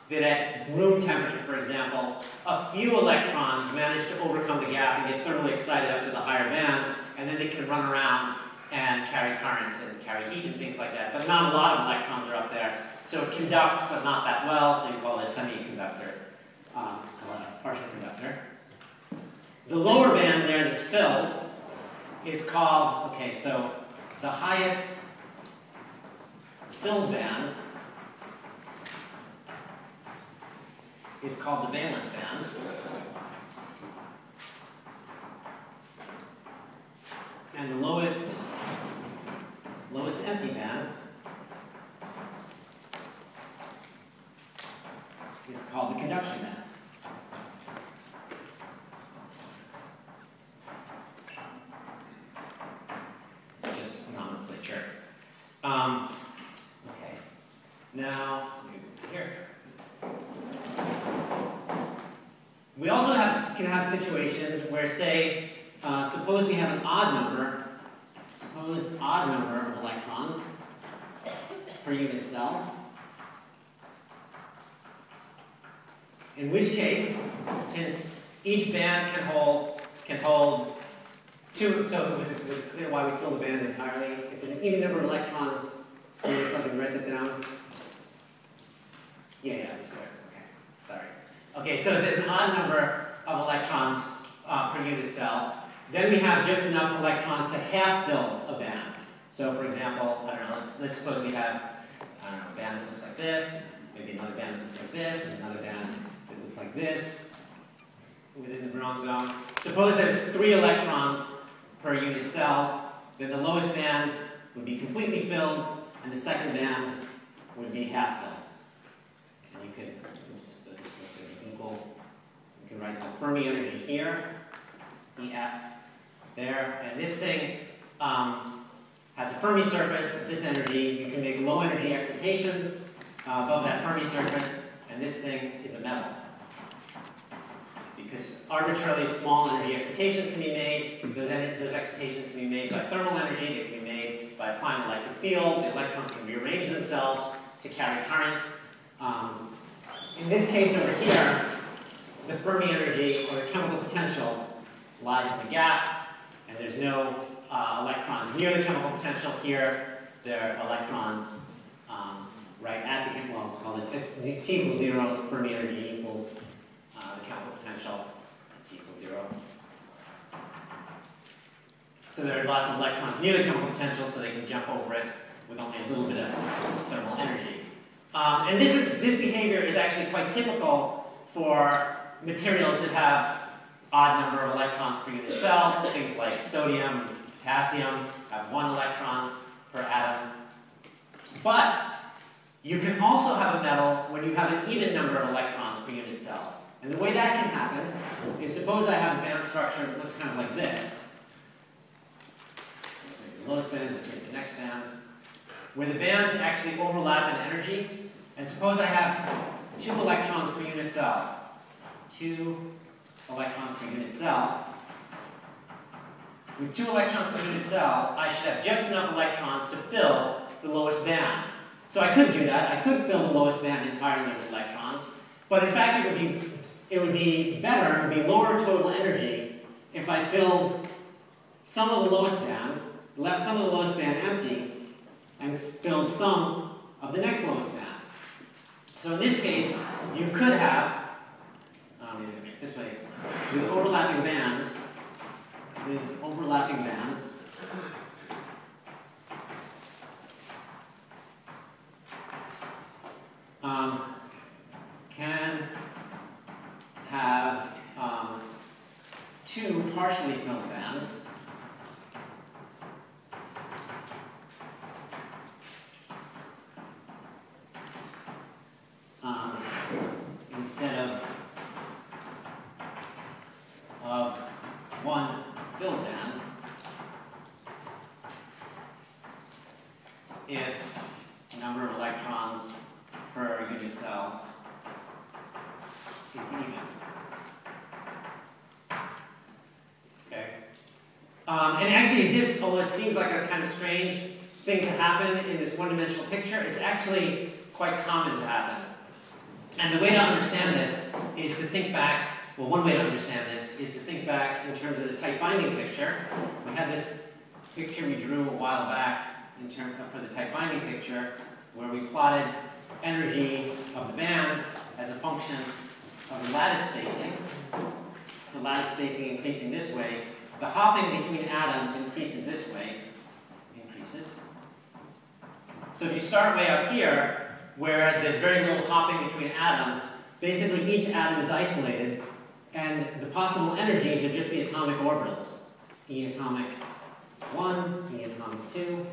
that at room temperature, for example, a few electrons manage to overcome the gap and get thermally excited up to the higher band, and then they can run around and carry current and carry heat and things like that. But not a lot of electrons are up there. So it conducts, but not that well, so you call it a semiconductor, a partial conductor. The lower band there that's filled is called, okay, so the highest filled band is called the valence band. And the lowest empty band is called the conduction band. Just nomenclature. Okay. Now, here. We also can have situations where, say, suppose we have an odd number of electrons per unit cell. In which case, since each band can hold two, so was it clear why we fill the band entirely? If there's an even number of electrons, so I can write that down. Yeah, that's clear. Okay, sorry. Okay, so if there's an odd number of electrons per unit cell, then we have just enough electrons to half fill a band. So for example, I don't know, let's suppose we have, I don't know, a band that looks like this, maybe another band that looks like this, and another band that looks like this within the Brown zone. Suppose there's 3 electrons per unit cell, then the lowest band would be completely filled, and the second band would be half filled. And you could, you can write the Fermi energy here, EF, there, and this thing has a Fermi surface, this energy. You can make low energy excitations above that Fermi surface, and this thing is a metal. Because arbitrarily small energy excitations can be made, those excitations can be made by thermal energy, they can be made by applying an electric field, the electrons can rearrange themselves to carry current. In this case over here, the Fermi energy, or the chemical potential, lies in the gap, and there's no electrons near the chemical potential here. There are electrons right at the chemical, well, it's called this, T equals 0, Fermi energy equals the chemical potential, T equals 0. So there are lots of electrons near the chemical potential, so they can jump over it with only a little bit of thermal energy. And this behavior is actually quite typical for materials that have odd number of electrons per unit cell. Things like sodium, potassium have 1 electron per atom. But you can also have a metal when you have an even number of electrons per unit cell. And the way that can happen is, suppose I have a band structure that looks kind of like this. Here's the lowest band, here's the next band, where the bands actually overlap in energy. And suppose I have 2 electrons per unit cell. 2 electrons per unit cell. With 2 electrons per unit cell, I should have just enough electrons to fill the lowest band. So I could do that. I could fill the lowest band entirely with electrons. But in fact, it would be better, it would be lower total energy if I filled some of the lowest band, left some of the lowest band empty, and filled some of the next lowest band. So in this case, you could have, this way, with overlapping bands, can have 2 partially filled bands. Instead of 1 filled band, if the number of electrons per unit cell is even. Okay. And actually, this, although it seems like a kind of strange thing to happen in this one-dimensional picture, it's actually quite common to happen. And the way to understand this is to think back, well, one way to understand this is to think back in terms of the tight binding picture. We had this picture we drew a while back in terms for the tight binding picture, where we plotted energy of the band as a function of the lattice spacing. So lattice spacing increasing this way. The hopping between atoms increases this way, increases. So if you start way up here, where there's very little hopping between atoms, basically each atom is isolated, and the possible energies are just the atomic orbitals. E atomic 1, E atomic 2.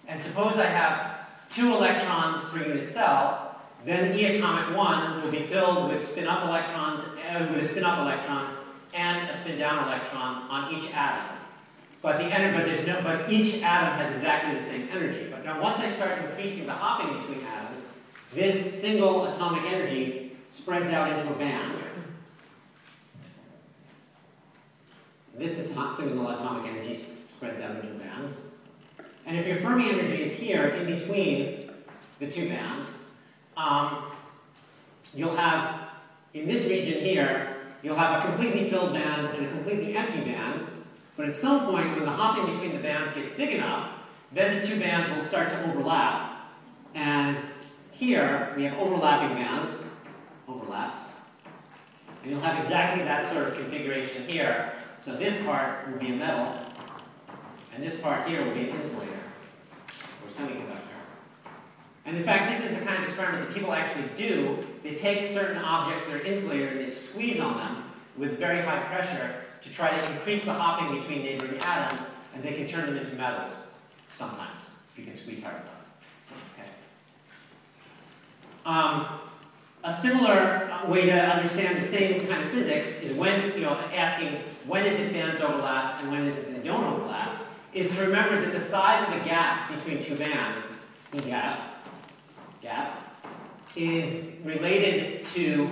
And suppose I have 2 electrons per unit cell, then E atomic 1 will be filled with spin-up electrons, with a spin-up electron and a spin-down electron on each atom. But each atom has exactly the same energy. But now once I start increasing the hopping between atoms, this single atomic energy spreads out into a band. This single atomic energy spreads out into a band. And if your Fermi energy is here in between the 2 bands, you'll have, in this region here, you'll have a completely filled band and a completely empty band. But at some point, when the hopping between the bands gets big enough, then the 2 bands will start to overlap. And here, we have overlapping bands, overlaps. And you'll have exactly that sort of configuration here. So this part will be a metal, and this part here will be an insulator, or semiconductor. And in fact, this is the kind of experiment that people actually do. They take certain objects that are insulated and they squeeze on them with very high pressure to try to increase the hopping between neighboring atoms, and they can turn them into metals sometimes, if you can squeeze hard enough. Okay. A similar way to understand the same kind of physics is when, asking when is it bands overlap and when is it they don't overlap, is to remember that the size of the gap between 2 bands, the gap, is related to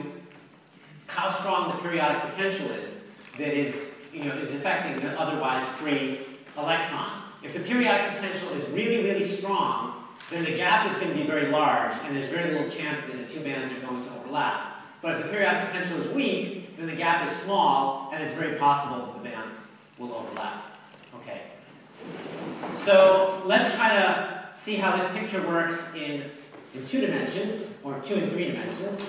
how strong the periodic potential is that is affecting the otherwise free electrons. If the periodic potential is really, really strong, then the gap is going to be very large, and there's very little chance that the 2 bands are going to overlap. But if the periodic potential is weak, then the gap is small, and it's very possible that the bands will overlap. Okay. So let's try to see how this picture works in 2 dimensions, or 2 and 3 dimensions.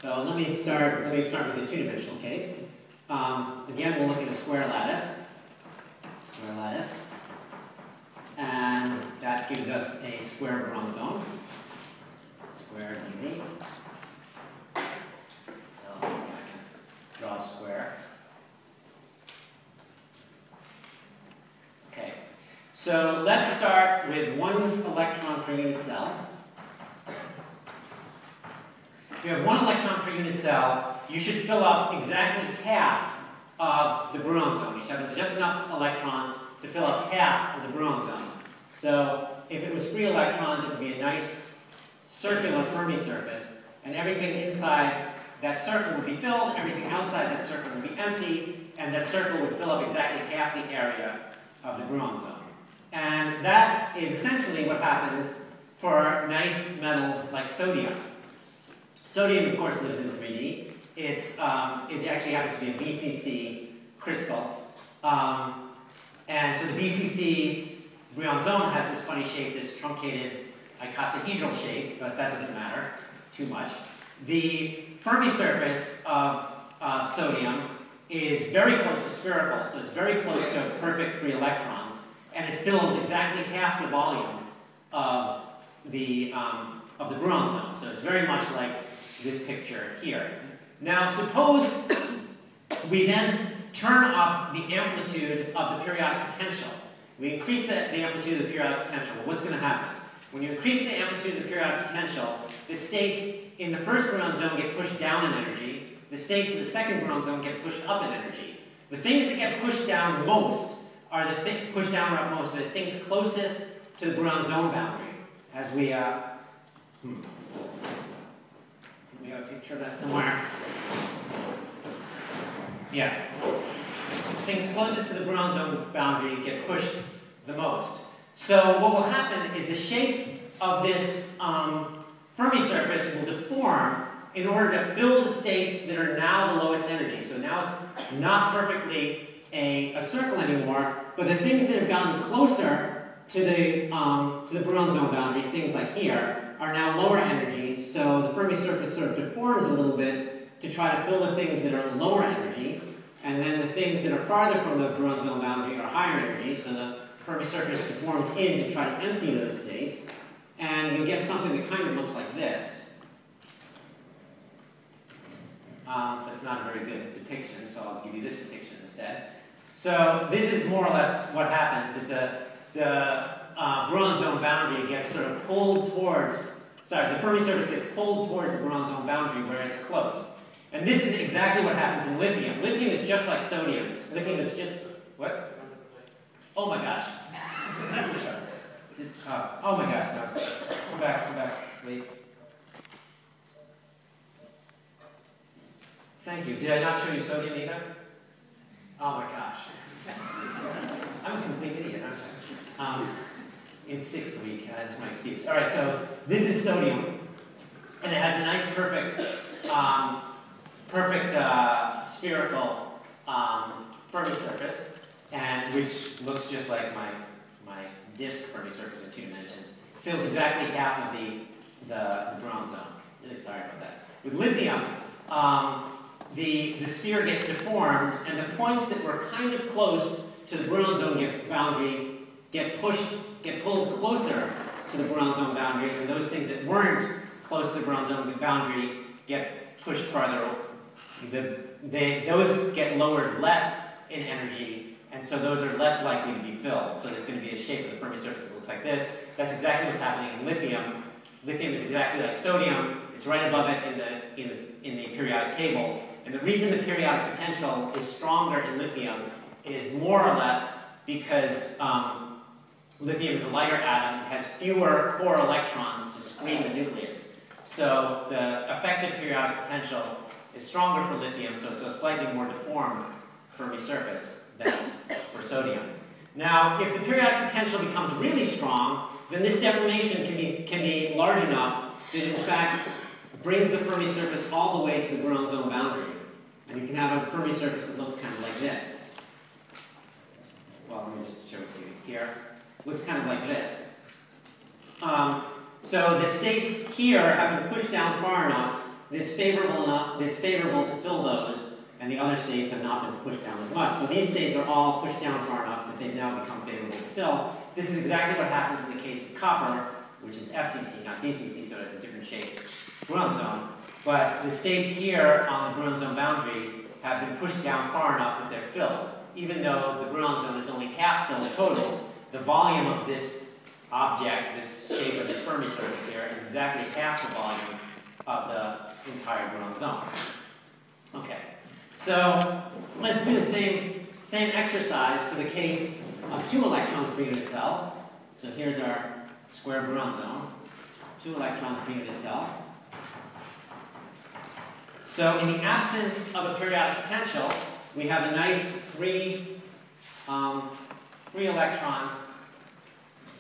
So let me start with the 2-dimensional case. Again, we'll look at a square lattice. And that gives us a square bronzone. Square easy. So let me see if I can draw a square. Okay. So let's start with 1 electron per unit cell. If you have 1 electron per unit cell, you should fill up exactly half of the Brouillon zone. You should have just enough electrons to fill up half of the Brouillon zone. So if it was free electrons, it would be a nice circular Fermi surface, and everything inside that circle would be filled, everything outside that circle would be empty, and that circle would fill up exactly half the area of the Brouillon zone. And that is essentially what happens for nice metals like sodium. Sodium, of course, lives in 3D. It actually happens to be a BCC crystal. And so the BCC Brouillon zone has this funny shape, this truncated icosahedral shape, but that doesn't matter too much. The Fermi surface of sodium is very close to spherical, so it's very close to perfect free electrons, and it fills exactly half the volume of the Brouillon zone. So it's very much like this picture here. Now suppose we then turn up the amplitude of the periodic potential. We increase the amplitude of the periodic potential. Well, what's going to happen? When you increase the amplitude of the periodic potential, the states in the first Brouillon zone get pushed down in energy. The states in the second Brouillon zone get pushed up in energy. The things that get pushed down most are the things closest to the Brouillon zone boundary. As we have a picture of that somewhere. Yeah. Things closest to the Brouillon zone boundary get pushed the most. So what will happen is the shape of this Fermi surface will deform in order to fill the states that are now the lowest energy. So now it's not perfectly a circle anymore, but the things that have gotten closer to the Brillouin zone boundary, things like here, are now lower energy. So the Fermi surface sort of deforms a little bit to try to fill the things that are lower energy, and then the things that are farther from the Brillouin zone boundary are higher energy. So the Fermi surface deforms in to try to empty those states, and you get something that kind of looks like this. That's not a very good depiction, so I'll give you this depiction instead. So this is more or less what happens, that the Brillouin zone boundary gets sort of pulled towards, the Fermi surface gets pulled towards the Brillouin zone boundary where it's close. And this is exactly what happens in lithium. Lithium is just like sodium. Lithium is just, what? Oh my gosh. Oh my gosh, no. Come back, wait. Thank you. Did I not show you sodium either? Oh my gosh. I'm a complete idiot, aren't I? In sixth week, that's my excuse. All right, so this is sodium, and it has a nice, perfect spherical Fermi surface, and which looks just like my disk Fermi surface in 2 dimensions. It fills exactly half of the Brillouin zone. Really sorry about that. With lithium, the sphere gets deformed, and the points that were kind of close to the Brillouin zone boundary get pulled closer to the Brillouin zone boundary, and those things that weren't close to the Brillouin zone boundary get pushed farther. Those get lowered less in energy, and so those are less likely to be filled. So there's going to be a shape of the Fermi surface that looks like this. That's exactly what's happening in lithium. Lithium is exactly like sodium. It's right above it in the periodic table. And the reason the periodic potential is stronger in lithium is more or less because lithium is a lighter atom. It has fewer core electrons to screen the nucleus. So the effective periodic potential is stronger for lithium, so it's a slightly more deformed Fermi surface than for sodium. Now, if the periodic potential becomes really strong, then this deformation can be large enough that in fact brings the Fermi surface all the way to the Brillouin zone boundary. And you can have a Fermi surface that looks kind of like this. Well, let me just show it to you here. It looks kind of like this. So the states here have been pushed down far enough that it's favorable to fill those, and the other states have not been pushed down as much. So these states are all pushed down far enough that they've now become favorable to fill. This is exactly what happens in the case of copper, which is FCC, not BCC, so it's a different shape Brillouin zone. But the states here on the Brillouin zone boundary have been pushed down far enough that they're filled. Even though the Brillouin zone is only half filled total, the volume of this object, this shape of this Fermi surface here, is exactly half the volume of the entire Brillouin zone. Okay, so let's do the same exercise for the case of 2 electrons per unit cell. So here's our square Brillouin zone, 2 electrons per unit cell. So in the absence of a periodic potential, we have a nice free electron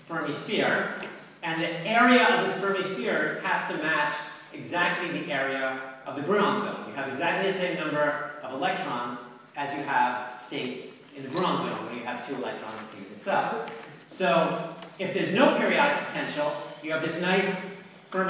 Fermi sphere, and the area of this Fermi sphere has to match exactly the area of the Brillouin zone. You have exactly the same number of electrons as you have states in the Brillouin zone when you have 2 electrons per unit cell. So if there's no periodic potential, you have this nice Fermi